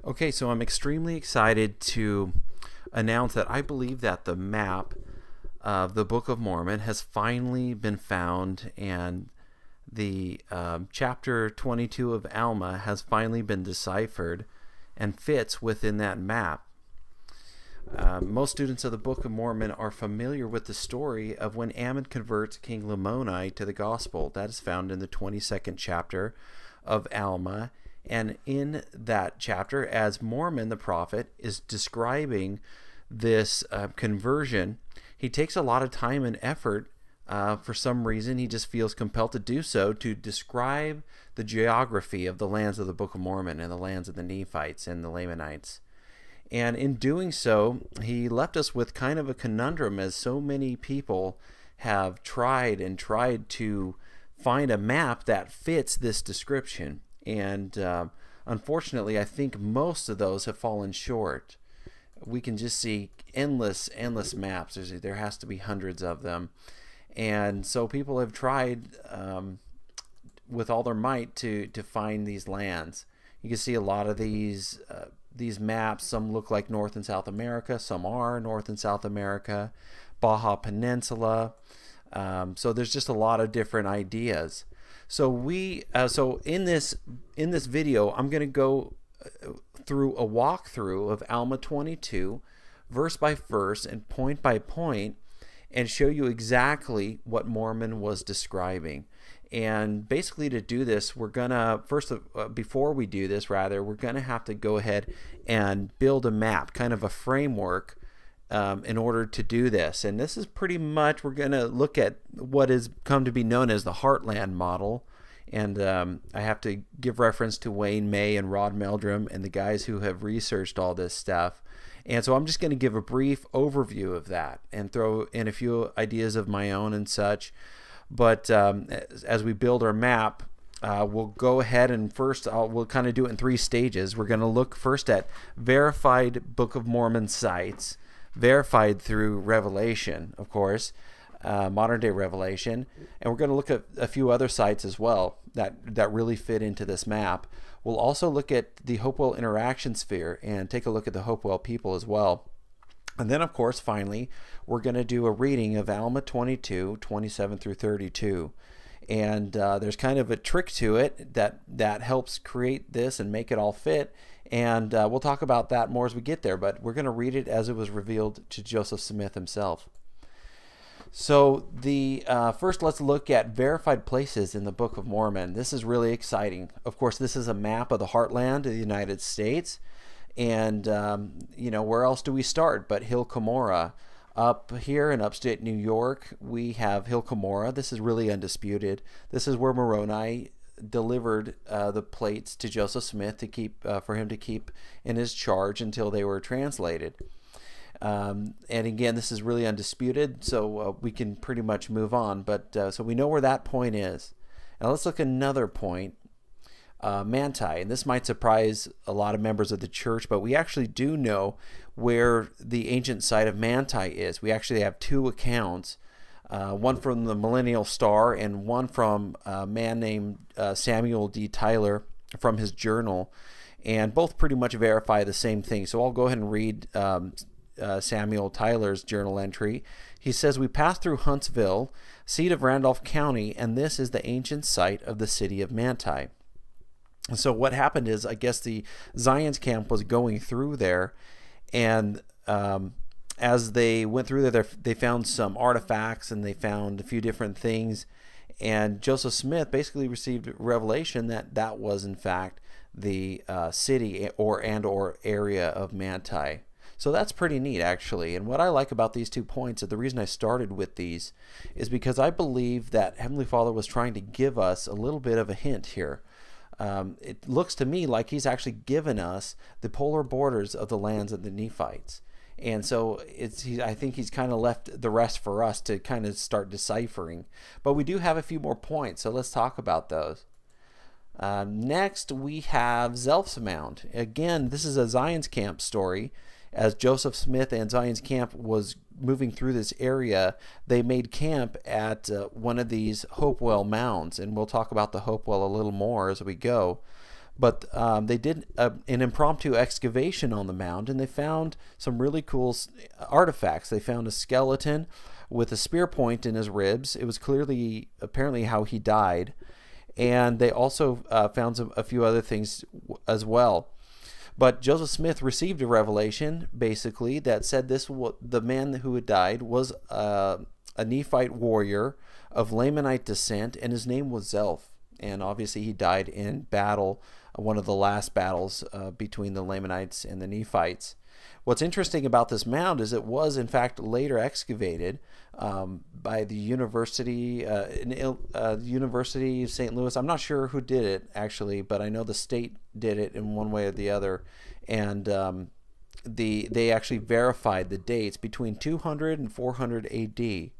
Okay, so I'm extremely excited to announce that I believe that the map of the Book of Mormon has finally been found, and the chapter 22 of Alma has finally been deciphered and fits within that map. Most students of the Book of Mormon are familiar with the story of when Ammon converts King Lamoni to the gospel. That is found in the 22nd chapter of Alma. And in that chapter, as Mormon, the prophet, is describing this conversion, he takes a lot of time and effort. For some reason, he just feels compelled to do so, to describe the geography of the lands of the Book of Mormon and the lands of the Nephites and the Lamanites. And in doing so, he left us with kind of a conundrum, as so many people have tried to find a map that fits this description. And unfortunately, I think most of those have fallen short. We can just see endless maps. There has to be hundreds of them. And so people have tried with all their might to find these lands. You can see a lot of these maps. Some look like North and South America. Some are North and South America, Baja Peninsula. So there's just a lot of different ideas. So in this video, I'm going to go through a walkthrough of Alma 22, verse by verse and point by point, and show you exactly what Mormon was describing. And basically, to do this, we're gonna before we do this, we're gonna have to go ahead and build a map, kind of a framework, in order to do this. And this is pretty much, we're gonna look at what has come to be known as the Heartland model. And I have to give reference to Wayne May and Rod Meldrum and the guys who have researched all this stuff. And so I'm just going to give a brief overview of that and throw in a few ideas of my own and such. But as we build our map, we'll go ahead and we'll kind of do it in 3 stages. We're going to look first at verified Book of Mormon sites, verified through Revelation, of course, modern day Revelation. And we're going to look at a few other sites as well that really fit into this map. We'll also look at the Hopewell interaction sphere and take a look at the Hopewell people as well. And then, of course, finally, we're going to do a reading of Alma 22, 27 through 32. And there's kind of a trick to it that helps create this and make it all fit. And we'll talk about that more as we get there. But we're going to read it as it was revealed to Joseph Smith himself. So first, let's look at verified places in the Book of Mormon. This is really exciting. Of course, this is a map of the heartland of the United States. And, where else do we start but Hill Cumorah? Up here in upstate New York, we have Hill Cumorah. This is really undisputed. This is where Moroni delivered the plates to Joseph Smith for him to keep in his charge until they were translated. And again, this is really undisputed, so we can pretty much move on. But so we know where that point is. Now let's look at another point, Manti. And this might surprise a lot of members of the church, but we actually do know where the ancient site of Manti is. We actually have 2 accounts, one from the Millennial Star and one from a man named Samuel D. Tyler from his journal, and both pretty much verify the same thing. So I'll go ahead and read Samuel Tyler's journal entry. He says, "We passed through Huntsville, seat of Randolph County, and this is the ancient site of the city of Manti." And so what happened is, I guess the Zion's camp was going through there, and as they went through there, they found some artifacts and they found a few different things, and Joseph Smith basically received revelation that was in fact the city or area of Manti. So that's pretty neat, actually. And what I like about these 2 points, and the reason I started with these, is because I believe that Heavenly Father was trying to give us a little bit of a hint here. It looks to me like he's actually given us the polar borders of the lands of the Nephites. And so I think he's kind of left the rest for us to kind of start deciphering. But we do have a few more points, so let's talk about those. Next, we have Zelph's Mound. Again, this is a Zion's Camp story. As Joseph Smith and Zion's Camp was moving through this area, they made camp at one of these Hopewell mounds, and we'll talk about the Hopewell a little more as we go. But they did an impromptu excavation on the mound, and they found some really cool artifacts. They found a skeleton with a spear point in his ribs. It was apparently how he died. And they also found a few other things as well. But Joseph Smith received a revelation, basically, that said the man who had died was a Nephite warrior of Lamanite descent, and his name was Zelph. And obviously he died in battle, one of the last battles between the Lamanites and the Nephites. What's interesting about this mound is it was, in fact, later excavated by the University of St. Louis. I'm not sure who did it, actually, but I know the state did it in one way or the other. And they actually verified the dates between 200 and 400 AD.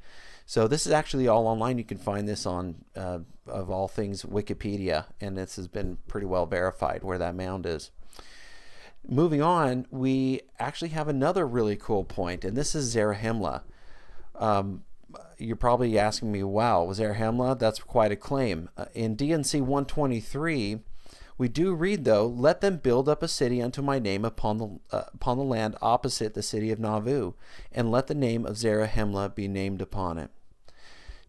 So this is actually all online. You can find this on, of all things, Wikipedia, and this has been pretty well verified where that mound is. Moving on, we actually have another really cool point, and this is Zarahemla. You're probably asking me, wow, Zarahemla? That's quite a claim. In D&C 123, we do read, though, let them build up a city unto my name upon the land opposite the city of Nauvoo, and let the name of Zarahemla be named upon it.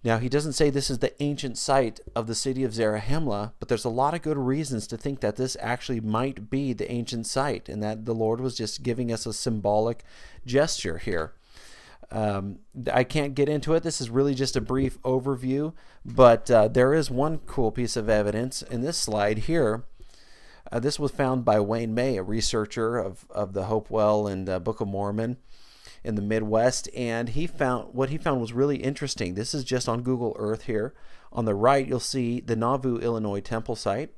Now, he doesn't say this is the ancient site of the city of Zarahemla, but there's a lot of good reasons to think that this actually might be the ancient site, and that the Lord was just giving us a symbolic gesture here. I can't get into it. This is really just a brief overview, but there is one cool piece of evidence in this slide here. This was found by Wayne May, a researcher of the Hopewell and Book of Mormon in the Midwest, and what he found was really interesting. This is just on Google Earth here. On the right, you'll see the Nauvoo, Illinois temple site,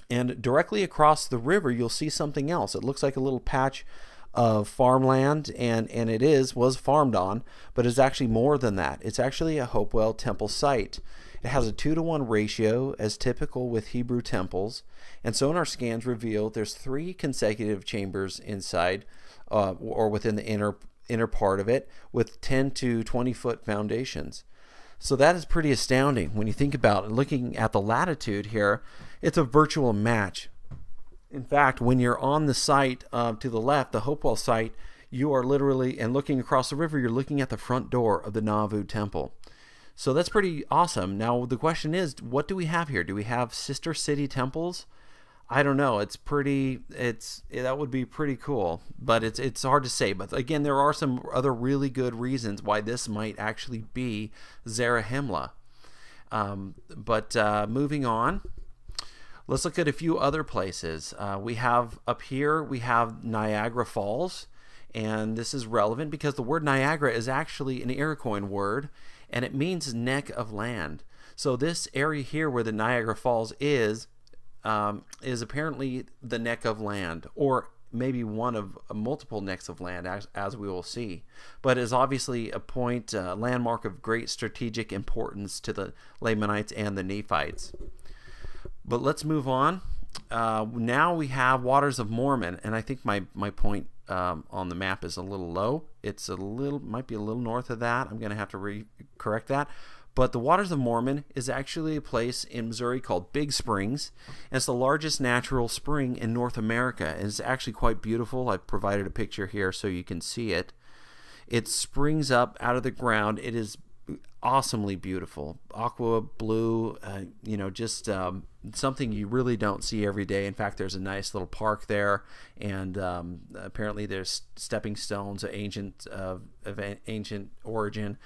and directly across the river, you'll see something else. It looks like a little patch of farmland, and it was farmed on, but it's actually more than that. It's actually a Hopewell temple site. It has a 2-to-1 ratio, as typical with Hebrew temples, and sonar scans reveal there's 3 consecutive chambers inside, or within the inner part of it, with 10 to 20 foot foundations. So that is pretty astounding when you think about it. Looking at the latitude here, it's a virtual match. In fact, when you're on the site to the left, the Hopewell site, you are literally, and looking across the river, you're looking at the front door of the Nauvoo temple. So that's pretty awesome. Now the question is, what do we have here? Do we have sister city temples? I don't know. That would be pretty cool, but it's hard to say. But again, there are some other really good reasons why this might actually be Zarahemla. Moving on, let's look at a few other places. We have Niagara Falls, and this is relevant because the word Niagara is actually an Iroquois word, and it means neck of land. So this area here where the Niagara Falls is apparently the neck of land, or maybe one of multiple necks of land, as we will see, but is obviously a point, landmark of great strategic importance to the Lamanites and the Nephites. But let's move on. Now we have Waters of Mormon, and I think my point on the map is a little low. Might be a little north of that. I'm going to have to correct that. But the Waters of Mormon is actually a place in Missouri called Big Springs, and it's the largest natural spring in North America. And it's actually quite beautiful. I've provided a picture here so you can see it. It springs up out of the ground. It is awesomely beautiful, aqua blue, just something you really don't see every day. In fact, there's a nice little park there, and apparently there's stepping stones of ancient origin.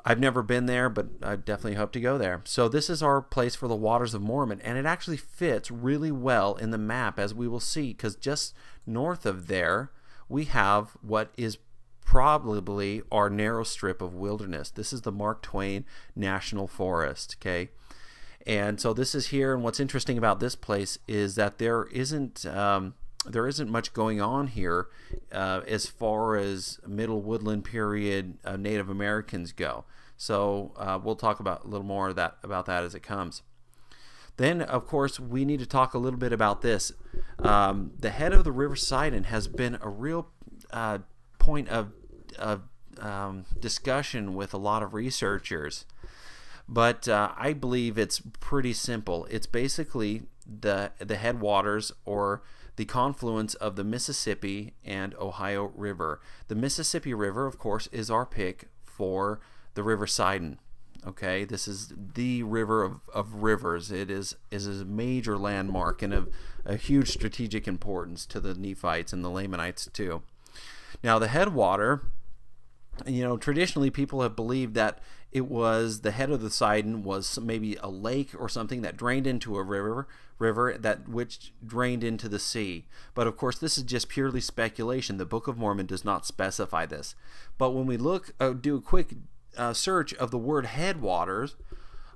I've never been there, but I definitely hope to go there. So this is our place for the Waters of Mormon, and it actually fits really well in the map, as we will see, because just north of there we have what is probably our narrow strip of wilderness. This is the Mark Twain National Forest, okay? And so this is here, and what's interesting about this place is that there isn't much going on here as far as Middle Woodland period Native Americans go. So we'll talk about a little more about that as it comes. Then, of course, we need to talk a little bit about this. The head of the River Sidon has been a real point of discussion with a lot of researchers. But I believe it's pretty simple. It's basically the headwaters or the confluence of the Mississippi and Ohio River. The Mississippi River, of course, is our pick for the River Sidon. Okay, this is the river of rivers. It is a major landmark and of a huge strategic importance to the Nephites and the Lamanites too. Now, the headwater, traditionally people have believed that it was the head of the Sidon was maybe a lake or something that drained into a river that which drained into the sea. But of course, this is just purely speculation. The Book of Mormon does not specify this. But when we do a quick search of the word headwaters,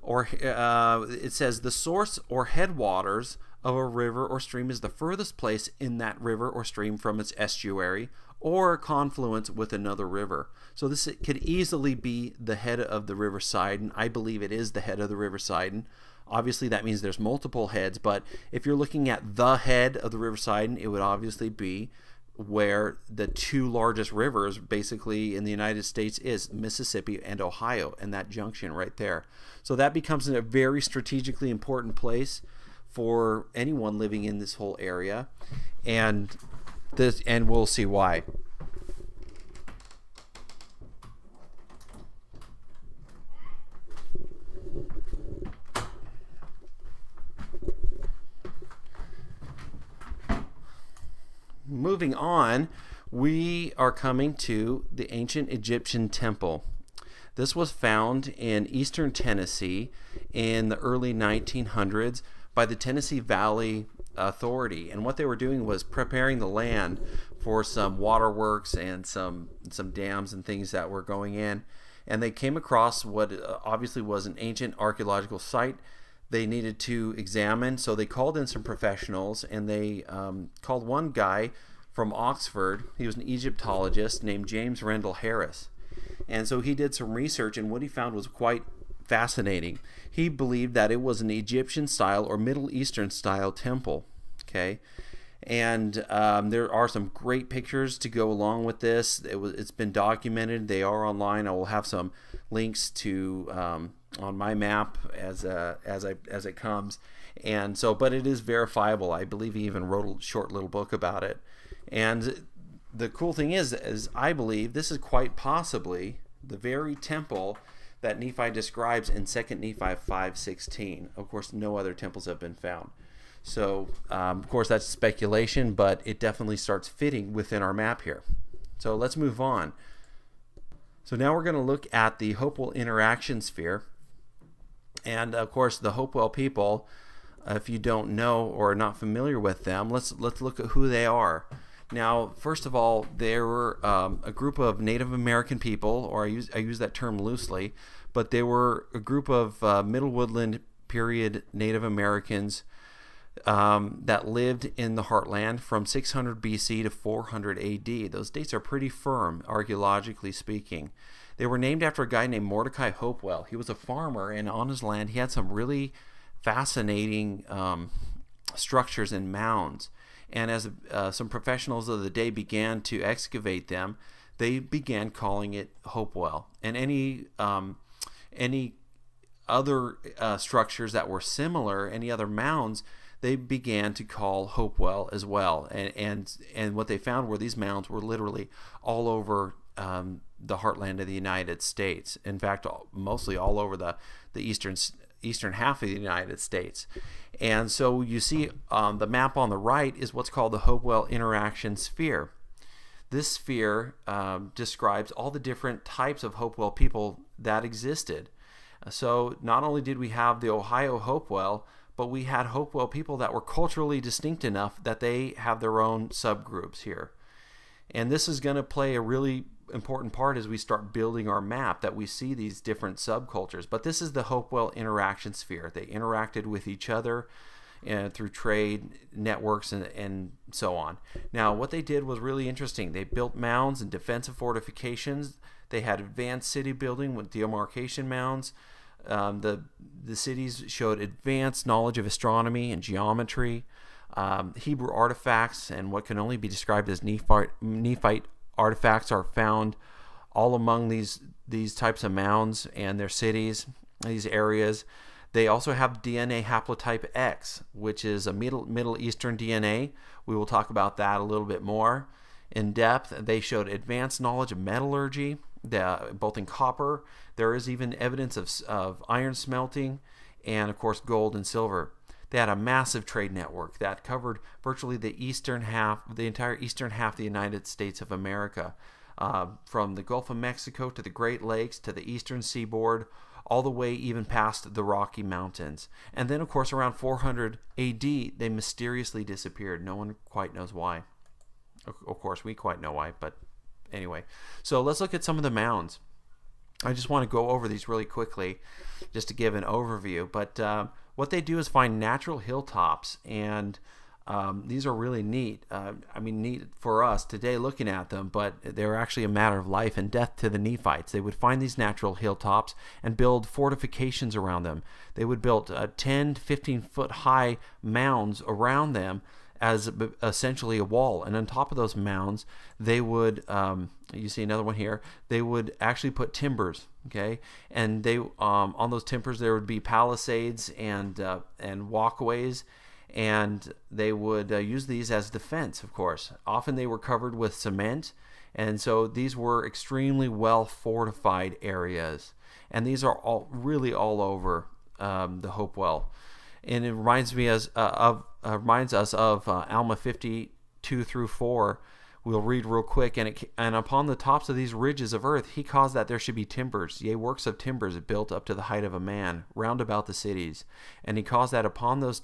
or it says the source or headwaters of a river or stream is the furthest place in that river or stream from its estuary or confluence with another river. So this could easily be the head of the River Sidon. I believe it is the head of the River Sidon. Obviously, that means there's multiple heads, but if you're looking at the head of the River Sidon, it would obviously be where the two largest rivers basically in the United States is Mississippi and Ohio, and that junction right there. So that becomes a very strategically important place for anyone living in this whole area, and we'll see why. Moving on, we are coming to the ancient Egyptian temple. This was found in eastern Tennessee in the early 1900s by the Tennessee Valley Authority. And what they were doing was preparing the land for some waterworks and some dams and things that were going in. And they came across what obviously was an ancient archaeological site they needed to examine. So they called in some professionals, and they called one guy from Oxford. He was an Egyptologist named James Rendell Harris. And so he did some research, and what he found was quite fascinating. He believed that it was an Egyptian style or Middle Eastern style temple. Okay, and there are some great pictures to go along with this. It's been documented. They are online. I will have some links to on my map as it comes. And so, but it is verifiable. I believe he even wrote a short little book about it. And the cool thing is I believe this is quite possibly the very temple that Nephi describes in 2 Nephi 5:16. Of course, no other temples have been found. So, of course, that's speculation, but it definitely starts fitting within our map here. So let's move on. So now we're going to look at the Hopewell interaction sphere. And, of course, the Hopewell people, if you don't know or are not familiar with them, let's look at who they are. Now, first of all, they were a group of Native American people, or I use that term loosely, but they were a group of Middle Woodland period Native Americans that lived in the heartland from 600 BC to 400 AD. Those dates are pretty firm, archaeologically speaking. They were named after a guy named Mordecai Hopewell. He was a farmer, and on his land he had some really fascinating structures and mounds. And as some professionals of the day began to excavate them, they began calling it Hopewell. And any other structures that were similar, any other mounds, they began to call Hopewell as well. And what they found were these mounds were literally all over the heartland of the United States. In fact, mostly all over the eastern half of the United States. And so you see the map on the right is what's called the Hopewell interaction sphere. This sphere describes all the different types of Hopewell people that existed. So not only did we have the Ohio Hopewell, but we had Hopewell people that were culturally distinct enough that they have their own subgroups here. And this is going to play a really important part as we start building our map, that we see these different subcultures. But this is the Hopewell interaction sphere. They interacted with each other through trade networks and so on. Now, what they did was really interesting. They built mounds and defensive fortifications. They had advanced city building with demarcation mounds. The cities showed advanced knowledge of astronomy and geometry. Hebrew artifacts and what can only be described as Nephite artifacts are found all among these types of mounds and their cities, these areas. They also have DNA haplotype X, which is a Middle Eastern DNA. We will talk about that a little bit more in depth. They showed advanced knowledge of metallurgy, both in copper. There is even evidence of iron smelting, and of course gold and silver. They had a massive trade network that covered virtually the entire eastern half of the United States of America, from the Gulf of Mexico to the Great Lakes to the eastern seaboard, all the way even past the Rocky Mountains. And then, of course, around 400 AD, they mysteriously disappeared. No one quite knows why. Of course, we quite know why, but anyway. So let's look at some of the mounds. I just want to go over these really quickly just to give an overview. But what they do is find natural hilltops, and these are really neat. Neat for us today looking at them, but they're actually a matter of life and death to the Nephites. They would find these natural hilltops and build fortifications around them. They would build 10 to 15 foot high mounds around them as essentially a wall. And on top of those mounds, they would, you see another one here, they would actually put timbers, okay? And they on those timbers there would be palisades and walkways, and they would use these as defense, of course. Often they were covered with cement, and so these were extremely well fortified areas. And these are really all over the Hopewell. And it reminds us of Alma 52 through 4. We'll read real quick. And upon the tops of these ridges of earth, he caused that there should be timbers, yea, works of timbers built up to the height of a man, round about the cities. And he caused that upon those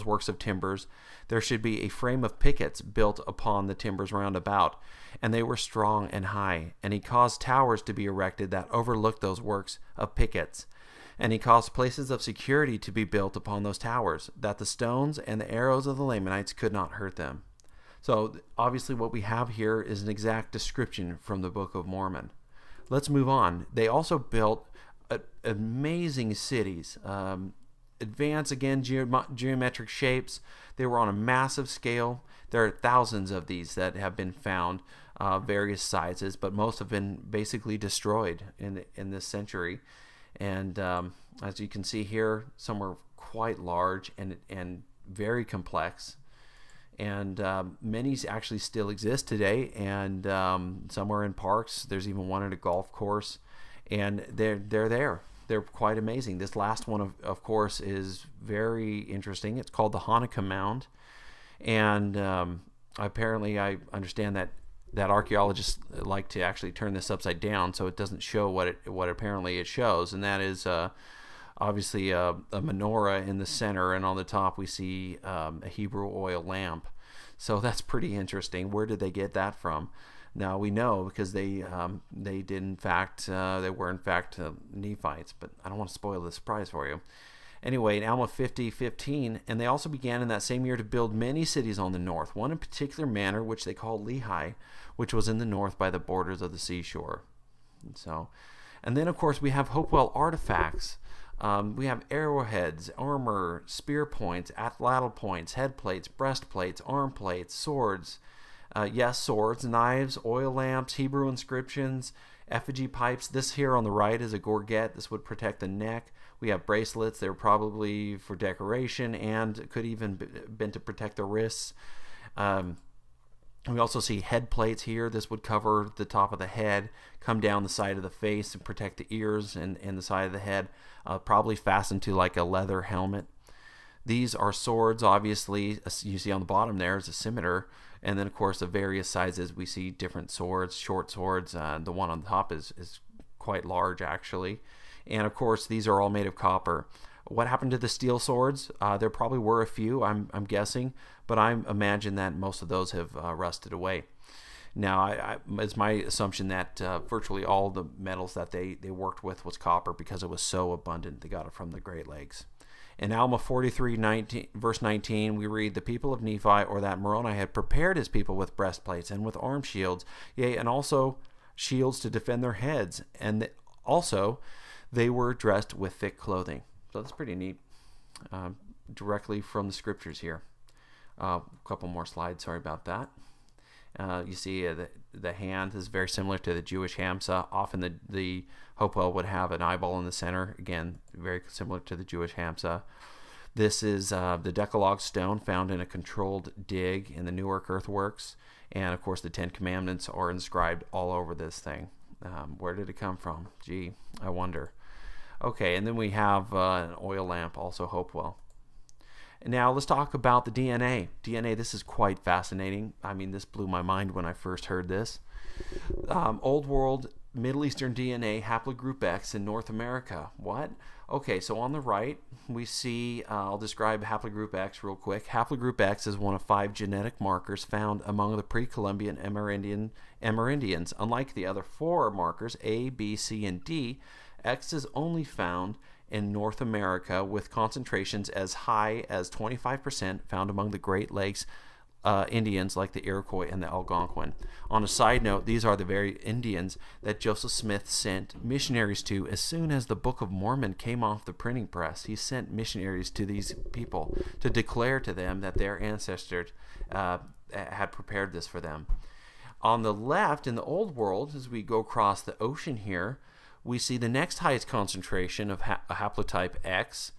works of timbers, there should be a frame of pickets built upon the timbers round about. And they were strong and high. And he caused towers to be erected that overlooked those works of pickets. And he caused places of security to be built upon those towers, that the stones and the arrows of the Lamanites could not hurt them. So obviously what we have here is an exact description from the Book of Mormon. Let's move on. They also built amazing cities, advanced, again, geometric shapes. They were on a massive scale. There are thousands of these that have been found, various sizes, but most have been basically destroyed in this century. And as you can see here, some were quite large and very complex. And many actually still exist today, and some are in parks. There's even one at a golf course, and they're there. They're quite amazing. This last one, of course, is very interesting. It's called the Hanukkah Mound, and apparently I understand that archaeologists like to actually turn this upside down so it doesn't show what apparently it shows, and that is obviously a menorah in the center, and on the top we see a Hebrew oil lamp. So that's pretty interesting. Where did they get that from? Now we know because they did in fact they were in fact Nephites, but I don't want to spoil the surprise for you. Anyway, in Alma 50:15, and they also began in that same year to build many cities on the north, one in particular manner which they called Lehi, which was in the north by the borders of the seashore. And then of course we have Hopewell artifacts. We have arrowheads, armor, spear points, atlatl points, head plates, breastplates, arm plates, swords. Swords, knives, oil lamps, Hebrew inscriptions, effigy pipes. This here on the right is a gorget. This would protect the neck. We have bracelets. They're probably for decoration and could even been to protect the wrists. We also see head plates here. This would cover the top of the head, come down the side of the face and protect the ears and the side of the head, probably fastened to like a leather helmet. These are swords, obviously. You see on the bottom there is a scimitar. And then, of course, of various sizes, we see different swords, short swords. The one on the top is quite large, actually. And, of course, these are all made of copper. What happened to the steel swords? There probably were a few, I'm guessing, but I imagine that most of those have rusted away. Now, it's my assumption that virtually all the metals that they worked with was copper because it was so abundant. They got it from the Great Lakes. In Alma 43, verse 19, we read, "The people of Nephi, or that Moroni, had prepared his people with breastplates and with arm shields, yea, and also shields to defend their heads. And also they were dressed with thick clothing." So that's pretty neat. Directly from the scriptures here. A couple more slides, sorry about that. You see the hand is very similar to the Jewish Hamsa. Often the Hopewell would have an eyeball in the center. Again, very similar to the Jewish Hamsa. This is the Decalogue stone found in a controlled dig in the Newark earthworks. And, of course, the Ten Commandments are inscribed all over this thing. Where did it come from? Gee, I wonder. Okay, and then we have an oil lamp, also Hopewell. And now let's talk about the DNA. DNA, this is quite fascinating. I mean, this blew my mind when I first heard this. Old World Middle Eastern DNA, haplogroup X in North America. What? Okay, so on the right, we see, I'll describe haplogroup X real quick. Haplogroup X is one of 5 genetic markers found among the pre-Columbian Amerindians. Unlike the other 4 markers, A, B, C, and D, X is only found in North America with concentrations as high as 25% found among the Great Lakes Indians like the Iroquois and the Algonquin. On a side note, these are the very Indians that Joseph Smith sent missionaries to as soon as the Book of Mormon came off the printing press. He sent missionaries to these people to declare to them that their ancestors had prepared this for them. On the left, in the Old World, as we go across the ocean here, we see the next highest concentration of haplotype X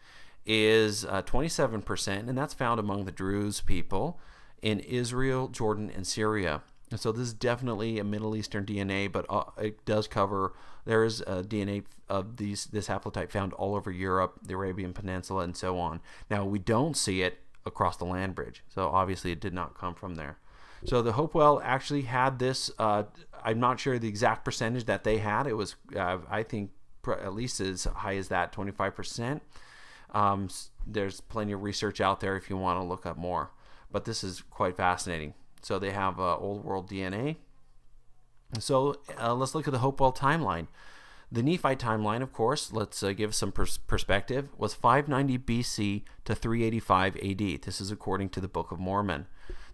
is 27%, and that's found among the Druze people in Israel, Jordan, and Syria. And so this is definitely a Middle Eastern DNA, but it does cover, there is a DNA of this haplotype found all over Europe, the Arabian Peninsula, and so on. Now, we don't see it across the land bridge, so obviously it did not come from there. So the Hopewell actually had this, I'm not sure the exact percentage that they had. It was, I think, at least as high as that, 25%. There's plenty of research out there if you want to look up more. But this is quite fascinating. So they have Old World DNA. So let's look at the Hopewell timeline. The Nephite timeline, of course, let's give some perspective, was 590 BC to 385 AD. This is according to the Book of Mormon.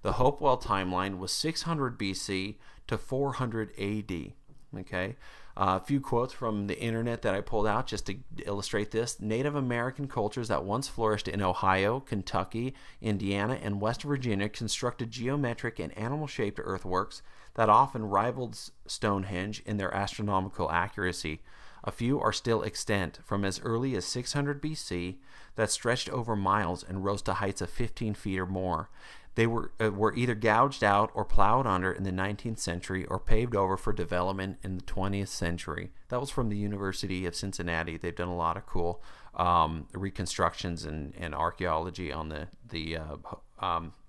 The Hopewell timeline was 600 BC to 400 AD. Okay, a few quotes from the internet that I pulled out just to illustrate this. Native American cultures that once flourished in Ohio, Kentucky, Indiana, and West Virginia constructed geometric and animal-shaped earthworks that often rivaled Stonehenge in their astronomical accuracy. A few are still extant from as early as 600 BC that stretched over miles and rose to heights of 15 feet or more. They were either gouged out or plowed under in the 19th century or paved over for development in the 20th century. That was from the University of Cincinnati. They've done a lot of cool reconstructions and archaeology on the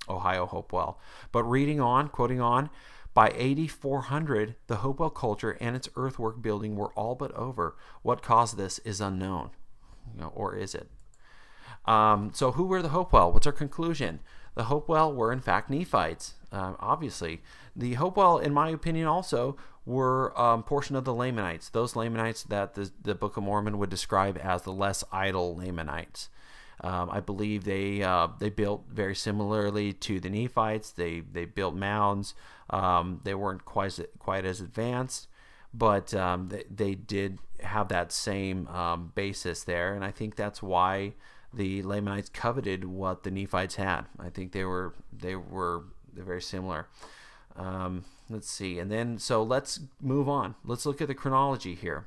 Ohio Hopewell. But quoting on, by 8400, the Hopewell culture and its earthwork building were all but over. What caused this is unknown, or is it? So who were the Hopewell? What's our conclusion? The Hopewell were, in fact, Nephites, obviously. The Hopewell, in my opinion, also were a portion of the Lamanites, those Lamanites that the Book of Mormon would describe as the less idle Lamanites. I believe they built very similarly to the Nephites. They built mounds. They weren't quite as advanced, but they did have that same basis there, and I think that's why the Lamanites coveted what the Nephites had. I think they were very similar. Let's see, and then so let's move on. Let's look at the chronology here.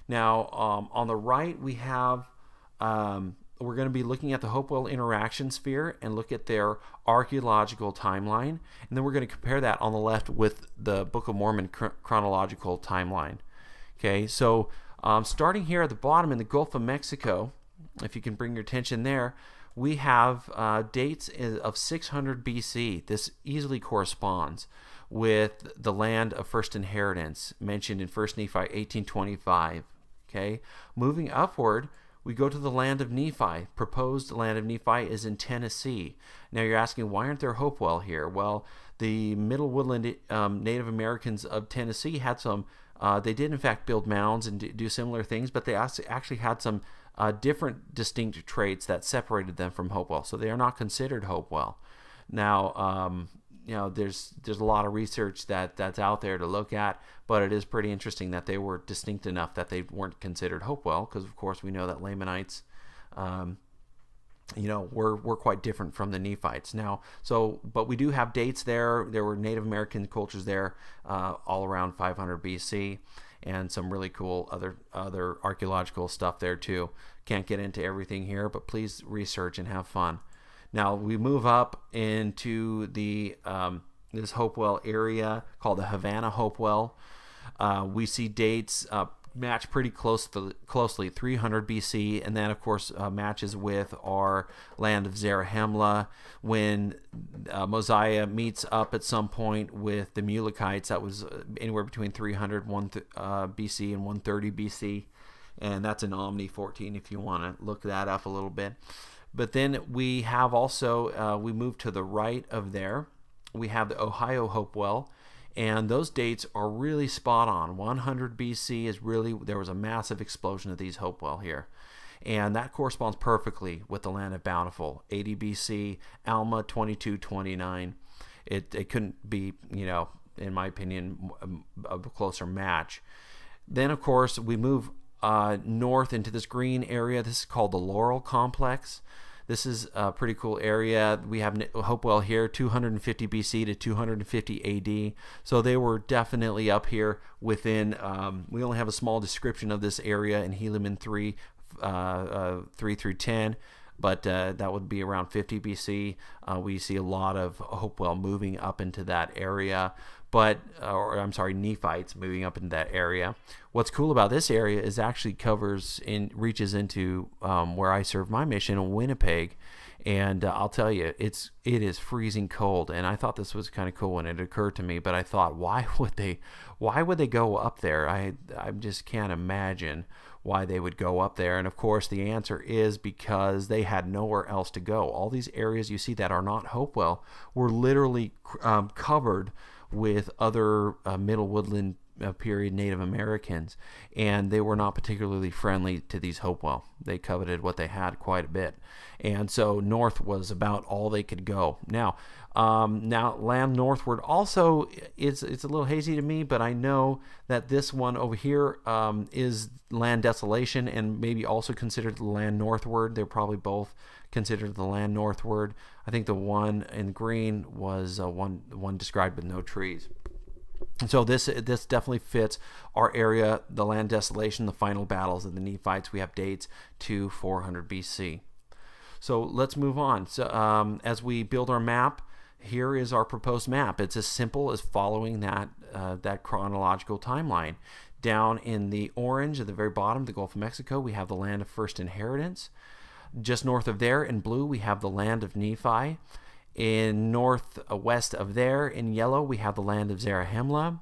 Now, on the right we have we're going to be looking at the Hopewell interaction sphere and look at their archaeological timeline, and then we're going to compare that on the left with the Book of Mormon chronological timeline. Okay, so starting here at the bottom in the Gulf of Mexico, if you can bring your attention there, we have dates of 600 BC. This easily corresponds with the land of first inheritance mentioned in 1 Nephi 18:25. Okay, moving upward, we go to the land of Nephi. Proposed land of Nephi is in Tennessee. Now you're asking, why aren't there Hopewell here? Well, the Middle Woodland Native Americans of Tennessee had some, they did in fact build mounds and do similar things, but they actually had some different distinct traits that separated them from Hopewell. So they are not considered Hopewell. Now, there's a lot of research that's out there to look at, but it is pretty interesting that they were distinct enough that they weren't considered Hopewell, because of course we know that Lamanites we're quite different from the Nephites now. So, but we do have dates there. There were Native American cultures there all around 500 BC, and some really cool other archaeological stuff there too. Can't get into everything here, but please research and have fun. Now we move up into the this Hopewell area called the Havana Hopewell. We see dates match pretty closely 300 BC, and then of course matches with our land of Zarahemla when Mosiah meets up at some point with the Mulekites. That was anywhere between 300 BC and 130 BC, and that's in Omni 14 if you want to look that up a little bit. But then we have also we move to the right of there. We have the Ohio Hopewell. And those dates are really spot on. 100 BC is really, there was a massive explosion of these Hopewell here. And that corresponds perfectly with the land of Bountiful. 80 BC, Alma 2229. It couldn't be, in my opinion, a closer match. Then, of course, we move north into this green area. This is called the Laurel Complex. This is a pretty cool area. We have Hopewell here, 250 BC to 250 AD. So they were definitely up here within, we only have a small description of this area in Helaman 3 through 10. But that would be around 50 BC. We see a lot of Hopewell moving up into that area. Nephites moving up into that area. What's cool about this area is actually reaches into where I serve my mission in Winnipeg, and I'll tell you, it is freezing cold. And I thought this was kind of cool when it occurred to me, but I thought, why would they go up there? I just can't imagine why they would go up there. And of course, the answer is because they had nowhere else to go. All these areas you see that are not Hopewell were literally covered with other Middle Woodland period Native Americans, and they were not particularly friendly to these Hopewell. They coveted what they had quite a bit, and so north was about all they could go. Now land northward also it's a little hazy to me, but I know that this one over here is land desolation and maybe also considered the land northward. They're probably both considered the land northward. I think the one in green was one described with no trees. And so this definitely fits our area, the land desolation, the final battles of the Nephites. We have dates to 400 BC. So let's move on. So as we build our map, here is our proposed map. It's as simple as following that chronological timeline. Down in the orange at the very bottom, the Gulf of Mexico, we have the land of first inheritance. Just north of there in blue, we have the land of Nephi. In northwest of there in yellow, we have the land of Zarahemla.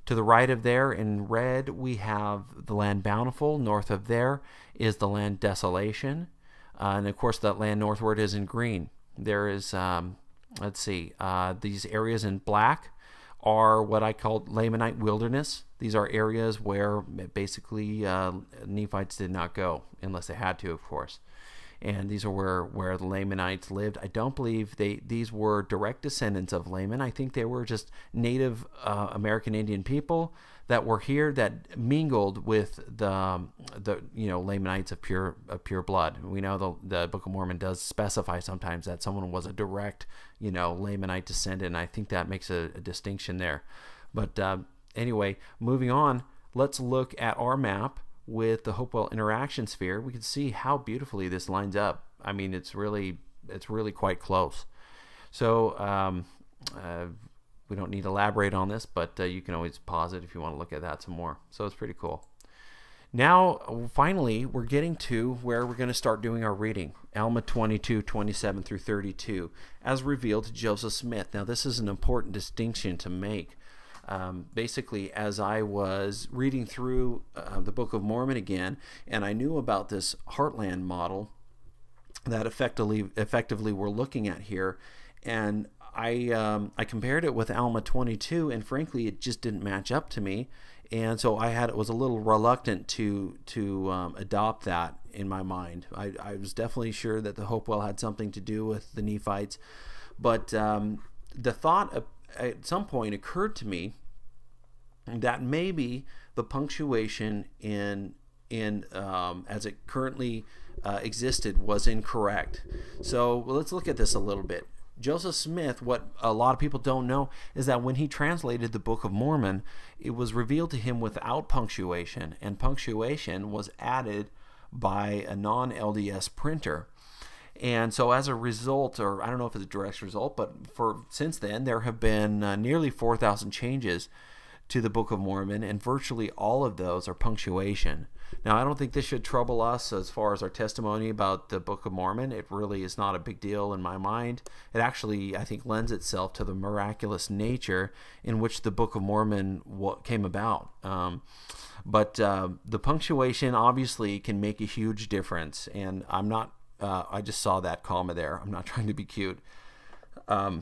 To the right of there in red, we have the land Bountiful. North of there is the land Desolation. And of course, that land northward is in green. There is, these areas in black are what I call Lamanite wilderness. These are areas where basically Nephites did not go, unless they had to, of course. And these are where the Lamanites lived. I don't believe these were direct descendants of Laman. I think they were just Native American Indian people that were here that mingled with the Lamanites of pure blood. We know the Book of Mormon does specify sometimes that someone was a direct Lamanite descendant. And I think that makes a distinction there. But anyway, moving on, let's look at our map with the Hopewell interaction sphere. We can see how beautifully this lines up. I mean, it's really quite close. So we don't need to elaborate on this, but you can always pause it if you want to look at that some more. So it's pretty cool. Now, finally, we're getting to where we're going to start doing our reading. Alma 22, 27 through 32, as revealed to Joseph Smith. Now, this is an important distinction to make. Basically, as I was reading through the Book of Mormon again, and I knew about this Heartland model that effectively we're looking at here, and I compared it with Alma 22, and frankly, it just didn't match up to me, and so was a little reluctant to adopt that in my mind. I was definitely sure that the Hopewell had something to do with the Nephites, but the thought at some point occurred to me that maybe the punctuation in as it currently existed was incorrect. So let's look at this a little bit. Joseph Smith, what a lot of people don't know is that when he translated the Book of Mormon, it was revealed to him without punctuation, and punctuation was added by a non-LDS printer. And so as a result, or I don't know if it's a direct result, but since then there have been nearly 4,000 changes to the Book of Mormon, and virtually all of those are punctuation. Now, I don't think this should trouble us as far as our testimony about the Book of Mormon. It really is not a big deal in my mind. It actually, I think, lends itself to the miraculous nature in which the Book of Mormon came about. But the punctuation obviously can make a huge difference, and I just saw that comma there. I'm not trying to be cute. I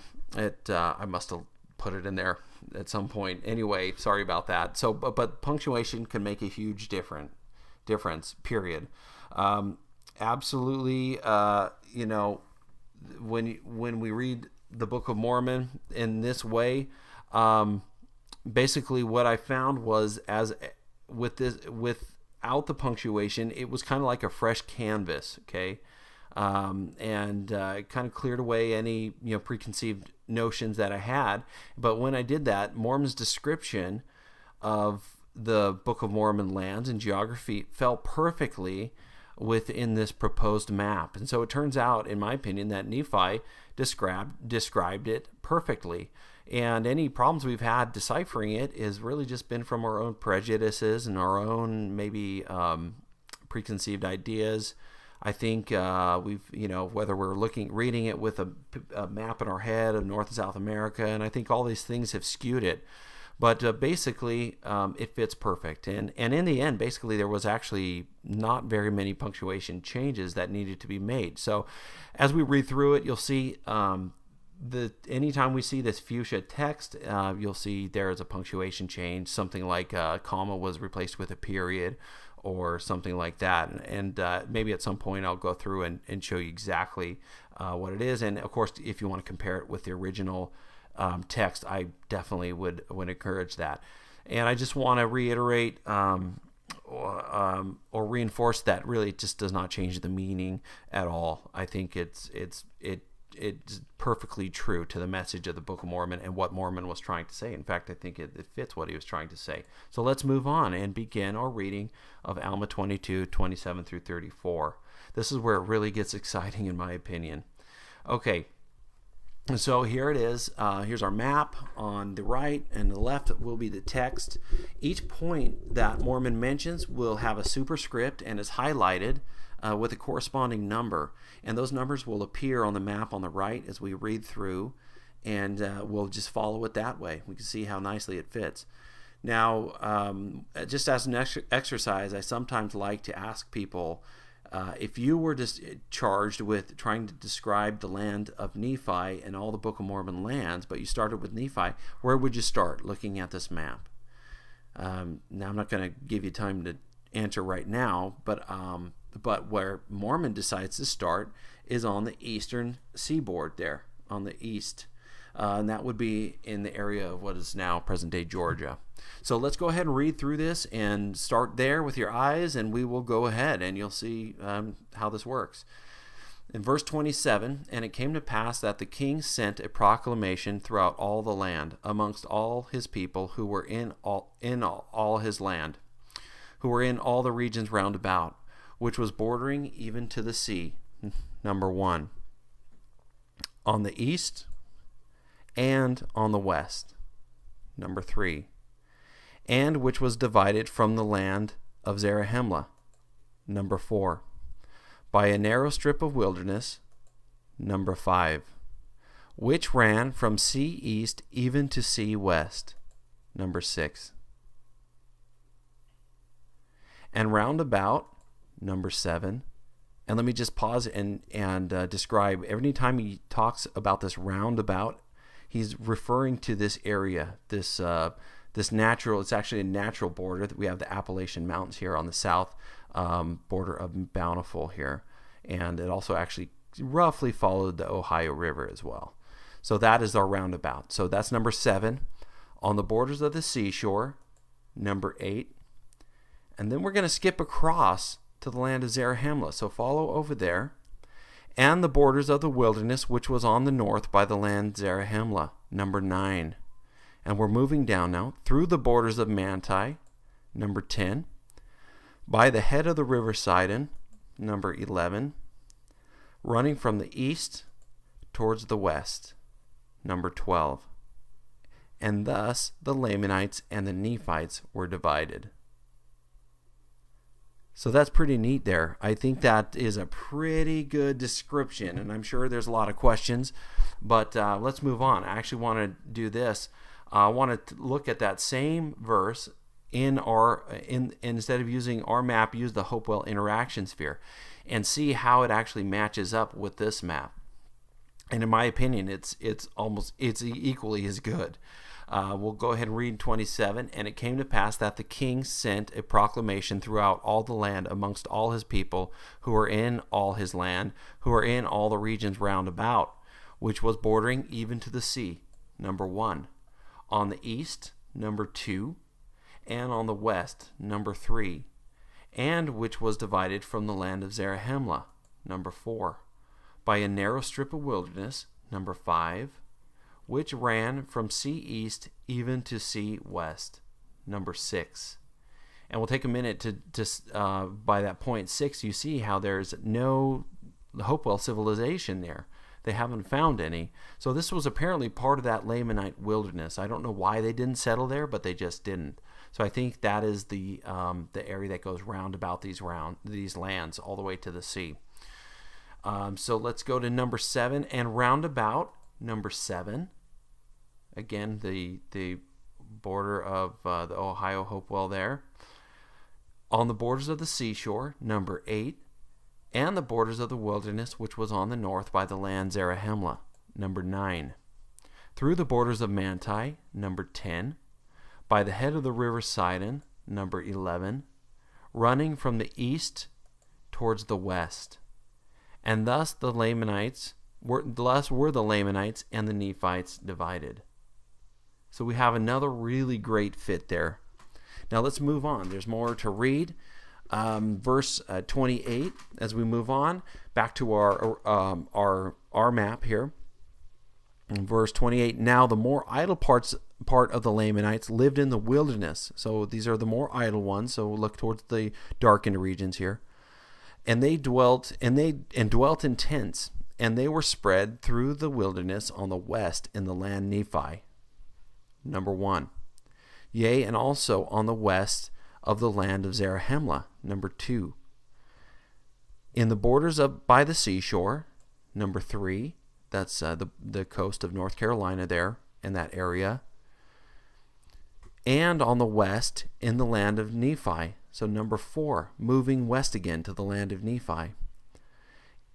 must have put it in there at some point. Anyway, sorry about that. So, but punctuation can make a huge difference. Period. Absolutely. When we read the Book of Mormon in this way, basically what I found was without the punctuation, it was kind of like a fresh canvas. Okay. And it kind of cleared away any preconceived notions that I had. But when I did that, Mormon's description of the Book of Mormon lands and geography fell perfectly within this proposed map. And so it turns out, in my opinion, that Nephi described it perfectly. And any problems we've had deciphering it is really just been from our own prejudices and our own maybe preconceived ideas. I think we've, whether we're reading it with a map in our head of North and South America, and I think all these things have skewed it. But basically, it fits perfect. And in the end, basically, there was actually not very many punctuation changes that needed to be made. So as we read through it, you'll see anytime we see this fuchsia text, you'll see there is a punctuation change. Something like a comma was replaced with a period, or something like that. And maybe at some point I'll go through and show you exactly what it is. And of course, if you want to compare it with the original text, I definitely would encourage that. And I just want to reiterate or reinforce that really it just does not change the meaning at all. I think it's perfectly true to the message of the Book of Mormon and what Mormon was trying to say. In fact, I think it fits what he was trying to say. So let's move on and begin our reading of Alma 22, 27 through 34. This is where it really gets exciting, in my opinion. Okay, so here it is. Here's our map. On the right and the left will be the text. Each point that Mormon mentions will have a superscript and is highlighted with a corresponding number, and those numbers will appear on the map on the right as we read through, and we'll just follow it that way. We can see how nicely it fits. Now, just as an exercise, I sometimes like to ask people, if you were just charged with trying to describe the land of Nephi and all the Book of Mormon lands, but you started with Nephi, where would you start looking at this map? Now, I'm not going to give you time to answer right now, but where Mormon decides to start is on the eastern seaboard there, on the east. And that would be in the area of what is now present-day Georgia. So let's go ahead and read through this and start there with your eyes, and we will go ahead and you'll see how this works. In verse 27, and it came to pass that the king sent a proclamation throughout all the land, amongst all his people who were in all his land, who were in all the regions round about, which was bordering even to the sea. Number 1, on the east and on the west. Number 3, and which was divided from the land of Zarahemla. Number 4, by a narrow strip of wilderness. Number 5, which ran from sea east even to sea west. Number 6, and round about. Number 7, and let me just pause and describe. Every time he talks about this roundabout, he's referring to this area, this natural. It's actually a natural border. We have the Appalachian Mountains here on the south border of Bountiful here, and it also actually roughly followed the Ohio River as well. So that is our roundabout. So that's number 7, on the borders of the seashore. Number 8. And then we're going to skip across to the land of Zarahemla. So follow over there. And the borders of the wilderness, which was on the north by the land Zarahemla, number 9. And we're moving down now through the borders of Manti, number 10. By the head of the river Sidon, number 11. Running from the east towards the west, number 12. And thus the Lamanites and the Nephites were divided. So that's pretty neat there. I think that is a pretty good description, and I'm sure there's a lot of questions, but let's move on. I actually want to do this. I want to look at that same verse instead of using our map, use the Hopewell interaction sphere and see how it actually matches up with this map. And in my opinion, it's equally as good. We'll go ahead and read 27. And it came to pass that the king sent a proclamation throughout all the land amongst all his people who are in all his land, who are in all the regions round about, which was bordering even to the sea, number 1. On the east, number 2. And on the west, number 3. And which was divided from the land of Zarahemla, number 4. By a narrow strip of wilderness, number 5. Which ran from sea east even to sea west, number 6. And we'll take a minute to by that point 6, you see how there's no Hopewell civilization there. They haven't found any. So this was apparently part of that Lamanite wilderness. I don't know why they didn't settle there, but they just didn't. So I think that is the area that goes round about these lands all the way to the sea. So let's go to number 7 and roundabout number 7. Again, the border of the Ohio Hopewell there. On the borders of the seashore, number 8. And the borders of the wilderness, which was on the north by the land Zarahemla, number 9. Through the borders of Manti, number 10. By the head of the river Sidon, number 11. Running from the east towards the west. And thus the Lamanites were the Lamanites and the Nephites divided. So we have another really great fit there. Now let's move on. There's more to read. Verse 28. As we move on back to our map here. In verse 28. Now the more idle part of the Lamanites lived in the wilderness. So these are the more idle ones. So we'll look towards the darkened regions here. And they dwelt in tents, and they were spread through the wilderness on the west in the land Nephi. Number 1. Yea, and also on the west of the land of Zarahemla. Number 2. In the borders by the seashore. Number 3. That's the coast of North Carolina there in that area. And on the west in the land of Nephi. So number 4, moving west again to the land of Nephi.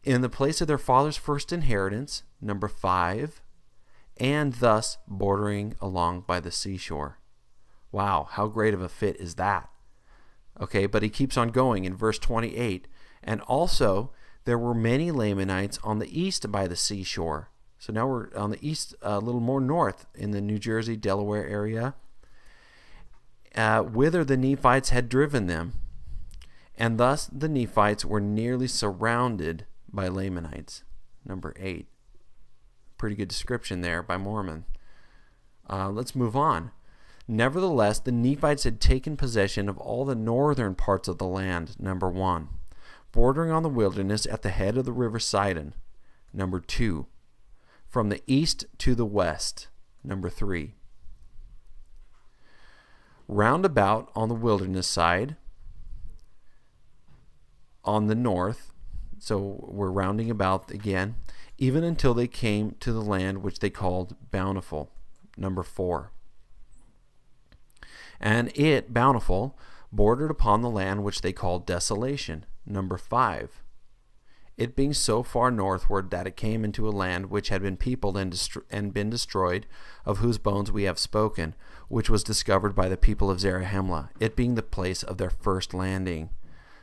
In the place of their father's first inheritance, number 5, and thus bordering along by the seashore. Wow, how great of a fit is that? Okay, but he keeps on going in verse 28. And also there were many Lamanites on the east by the seashore. So now we're on the east, a little more north in the New Jersey, Delaware area. Whither the Nephites had driven them. And thus the Nephites were nearly surrounded by Lamanites. Number 8. Pretty good description there by Mormon. Let's move on. Nevertheless, the Nephites had taken possession of all the northern parts of the land, number 1, bordering on the wilderness at the head of the river Sidon, number 2, from the east to the west, number 3. Round about on the wilderness side, on the north, so we're rounding about again, even until they came to the land which they called Bountiful, number 4. And it, Bountiful, bordered upon the land which they called Desolation, number 5. It being so far northward that it came into a land which had been peopled and been destroyed, of whose bones we have spoken, which was discovered by the people of Zarahemla, it being the place of their first landing.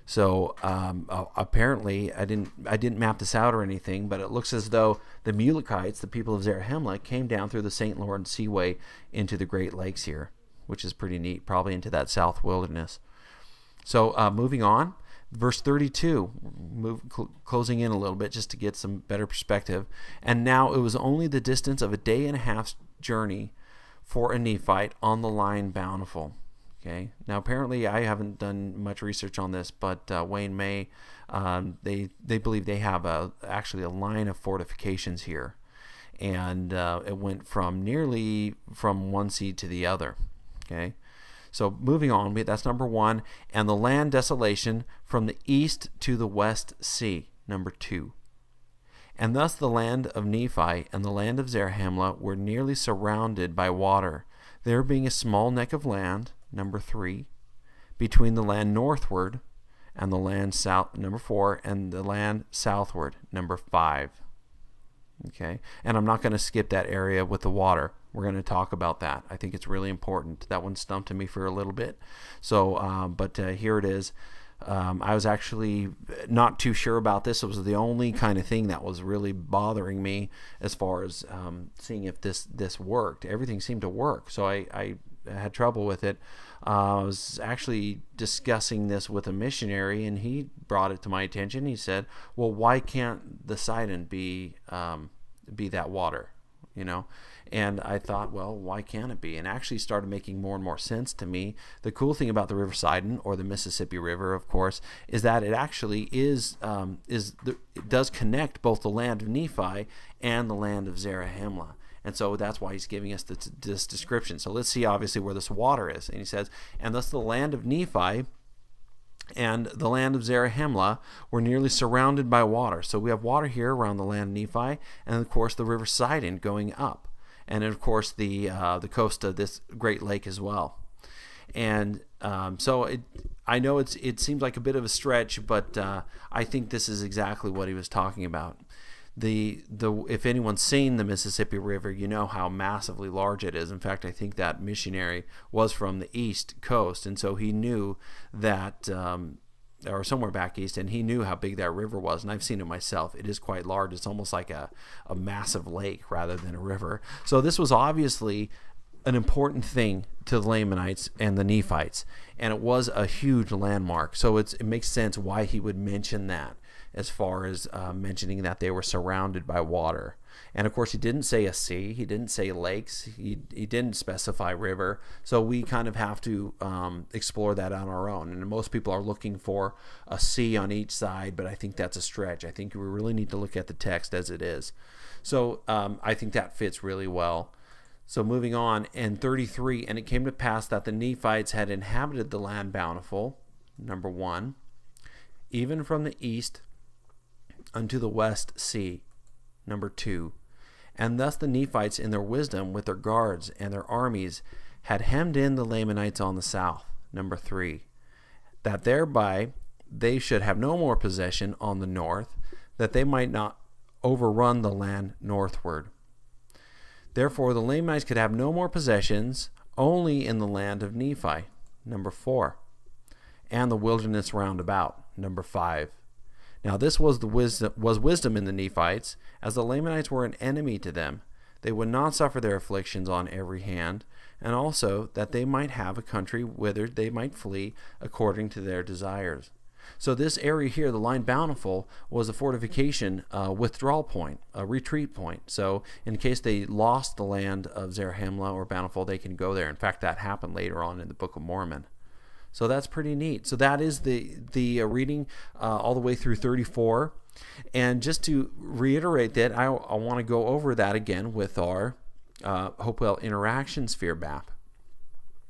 So apparently, I didn't map this out or anything, but it looks as though the Mulekites, the people of Zarahemla, came down through the St. Lawrence Seaway into the Great Lakes here, which is pretty neat, probably into that south wilderness. So moving on, Verse 32, closing in a little bit just to get some better perspective. And now it was only the distance of a day and a half's journey for a Nephite on the line Bountiful. Okay. Now apparently I haven't done much research on this, but Wayne May, they believe they have actually a line of fortifications here, and it went from nearly from one sea to the other. Okay. So moving on, that's number 1. And the land desolation from the east to the west sea, number 2. And thus the land of Nephi and the land of Zarahemla were nearly surrounded by water, there being a small neck of land, number 3, between the land northward and the land south, number 4, and the land southward, number 5. Okay, and I'm not going to skip that area with the water. We're going to talk about that. I think it's really important. That one stumped me for a little bit. So, but here it is. I was actually not too sure about this. It was the only kind of thing that was really bothering me as far as seeing if this worked. Everything seemed to work, so I had trouble with it. I was actually discussing this with a missionary, and he brought it to my attention. He said, well, why can't the Sidon be that water, And I thought, well, why can't it be? And actually started making more and more sense to me. The cool thing about the River Sidon, or the Mississippi River, of course, is that it actually it does connect both the land of Nephi and the land of Zarahemla. And so that's why he's giving us this description. So let's see, obviously, where this water is. And he says, and thus the land of Nephi and the land of Zarahemla were nearly surrounded by water. So we have water here around the land of Nephi, and of course the River Sidon going up. And of course the coast of this great lake as well. And I know it seems like a bit of a stretch, but I think this is exactly what he was talking about. If anyone's seen the Mississippi River, you know how massively large it is. In fact, I think that missionary was from the East Coast, and so he knew that, or somewhere back east, and he knew how big that river was, and I've seen it myself. It is quite large. It's almost like a massive lake rather than a river. So this was obviously an important thing to the Lamanites and the Nephites, and it was a huge landmark. So it makes sense why he would mention that, as far as mentioning that they were surrounded by water. And of course, he didn't say a sea, he didn't say lakes, he didn't specify river, so we kind of have to explore that on our own. And most people are looking for a sea on each side, but I think that's a stretch. I think we really need to look at the text as it is. So I think that fits really well. So moving on, in 33, and it came to pass that the Nephites had inhabited the land Bountiful, number 1, even from the east unto the west sea, number 2. And thus the Nephites in their wisdom with their guards and their armies had hemmed in the Lamanites on the south, number 3, that thereby they should have no more possession on the north, that they might not overrun the land northward. Therefore the Lamanites could have no more possessions, only in the land of Nephi, number 4, and the wilderness round about, number 5. Now this was wisdom in the Nephites, as the Lamanites were an enemy to them. They would not suffer their afflictions on every hand, and also that they might have a country whither they might flee according to their desires. So this area here, the line Bountiful, was a fortification withdrawal point, a retreat point. So in case they lost the land of Zarahemla or Bountiful, they can go there. In fact, that happened later on in the Book of Mormon. So that's pretty neat. So that is the reading all the way through 34. And just to reiterate that, I want to go over that again with our Hopewell Interaction Sphere map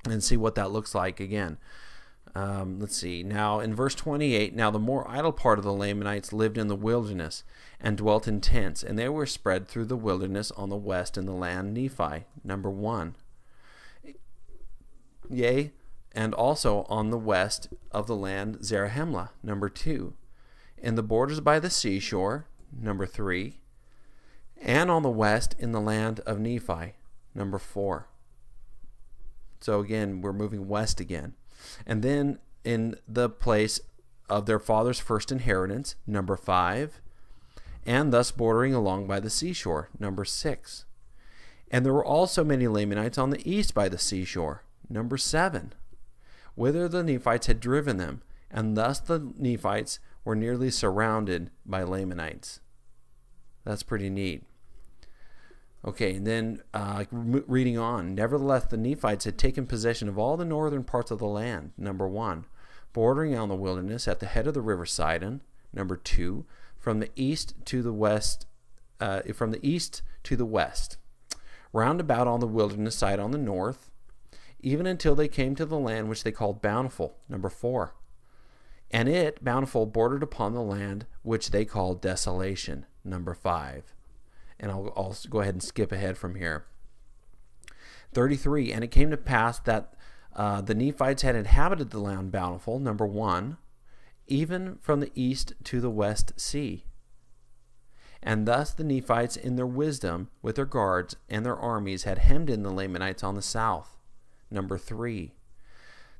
and see what that looks like again. Let's see. Now in verse 28, now the more idle part of the Lamanites lived in the wilderness and dwelt in tents, and they were spread through the wilderness on the west in the land Nephi, number 1. Yea, and also on the west of the land Zarahemla, number 2, in the borders by the seashore, number 3, and on the west in the land of Nephi, number 4. So again, we're moving west again. And then in the place of their father's first inheritance, number 5, and thus bordering along by the seashore, number 6. And there were also many Lamanites on the east by the seashore, number 7, whither the Nephites had driven them, and thus the Nephites were nearly surrounded by Lamanites. That's pretty neat. Okay, and then reading on. Nevertheless, the Nephites had taken possession of all the northern parts of the land, number 1, bordering on the wilderness at the head of the river Sidon, number 2, from the east to the west, round about on the wilderness side on the north, even until they came to the land which they called Bountiful, number 4. And it, Bountiful, bordered upon the land which they called Desolation, number 5. And I'll go ahead and skip ahead from here. 33. And it came to pass that the Nephites had inhabited the land Bountiful, number 1, even from the east to the west sea. And thus the Nephites in their wisdom with their guards and their armies had hemmed in the Lamanites on the south, number 3,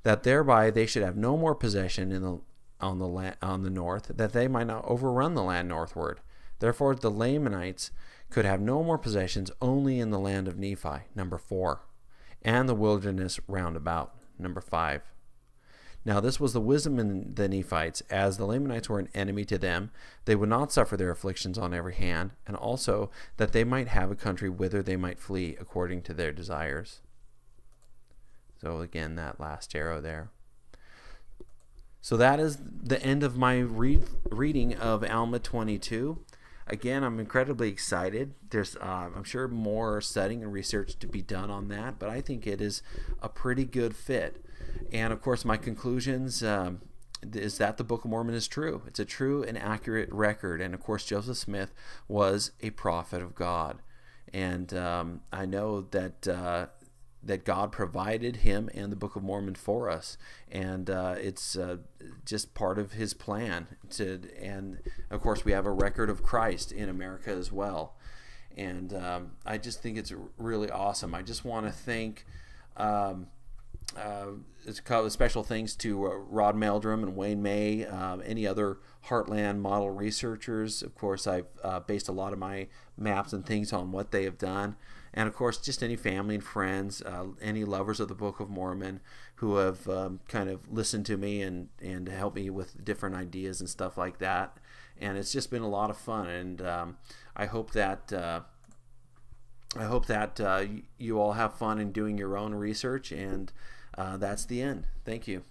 that thereby they should have no more possession on the north, that they might not overrun the land northward. Therefore the Lamanites could have no more possessions, only in the land of Nephi, number 4, and the wilderness round about, number 5. Now this was the wisdom in the Nephites, as the Lamanites were an enemy to them, they would not suffer their afflictions on every hand, and also that they might have a country whither they might flee according to their desires. So again, that last arrow there. So that is the end of my reading of Alma 22. Again, I'm incredibly excited. There's, I'm sure, more studying and research to be done on that, but I think it is a pretty good fit. And of course, my conclusions is that the Book of Mormon is true. It's a true and accurate record. And of course, Joseph Smith was a prophet of God. And I know that that God provided him and the Book of Mormon for us, and it's just part of his plan. And of course, we have a record of Christ in America as well, and I just think it's really awesome. I just want to thank special thanks to Rod Meldrum and Wayne May, any other Heartland model researchers. Of course, I've based a lot of my maps and things on what they have done. And of course, just any family and friends, any lovers of the Book of Mormon who have kind of listened to me and helped me with different ideas and stuff like that. And it's just been a lot of fun. And I hope that you all have fun in doing your own research. And that's the end. Thank you.